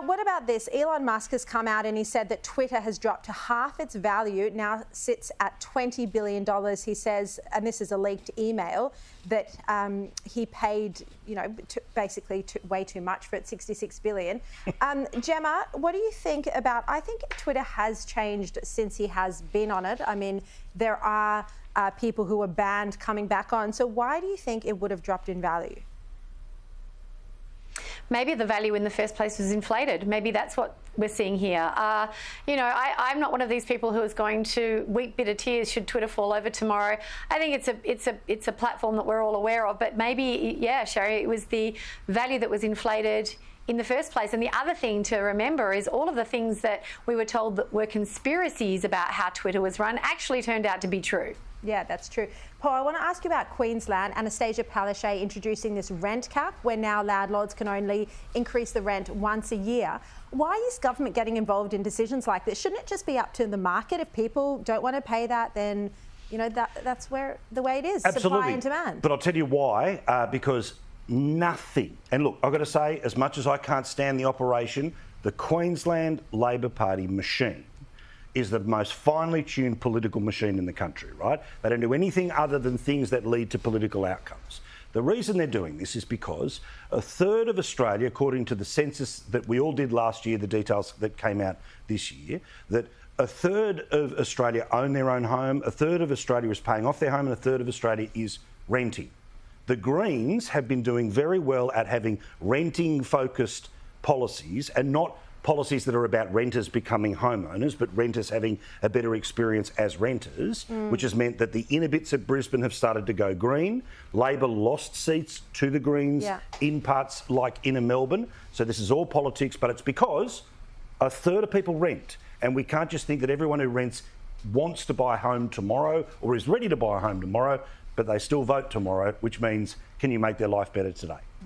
what about this? Elon Musk has come out and he said that Twitter has dropped to half its value, now sits at $20 billion. He says, and this is a leaked email, that he paid, basically way too much for it, $66 billion. Gemma, what do you think about, I think Twitter has changed since he has been on it. I mean, there are people who were banned coming back on. So why do you think it would have dropped in value? Maybe the value in the first place was inflated. Maybe that's what we're seeing here. I'm not one of these people who is going to weep bitter tears should Twitter fall over tomorrow. I think it's a platform that we're all aware of, but maybe, yeah, Sherry, it was the value that was inflated in the first place. And the other thing to remember is all of the things that we were told that were conspiracies about how Twitter was run actually turned out to be true. Yeah, that's true. Paul, I want to ask you about Queensland. Anastasia Palaszczuk introducing this rent cap where now landlords can only increase the rent once a year. Why is government getting involved in decisions like this? Shouldn't it just be up to the market? If people don't want to pay that, then, that's where the way it is. Absolutely. Supply and demand. But I'll tell you why, because nothing, and look, I've got to say, as much as I can't stand the operation, the Queensland Labor Party machine is the most finely tuned political machine in the country, right? They don't do anything other than things that lead to political outcomes. The reason they're doing this is because a third of Australia, according to the census that we all did last year, the details that came out this year, that a third of Australia own their own home, a third of Australia is paying off their home, and a third of Australia is renting. The Greens have been doing very well at having renting-focused policies and not policies that are about renters becoming homeowners, but renters having a better experience as renters, which has meant that the inner bits of Brisbane have started to go green. Labor lost seats to the Greens in parts like inner Melbourne. So this is all politics, but it's because a third of people rent. And we can't just think that everyone who rents wants to buy a home tomorrow or is ready to buy a home tomorrow, but they still vote tomorrow, which means, can you make their life better today?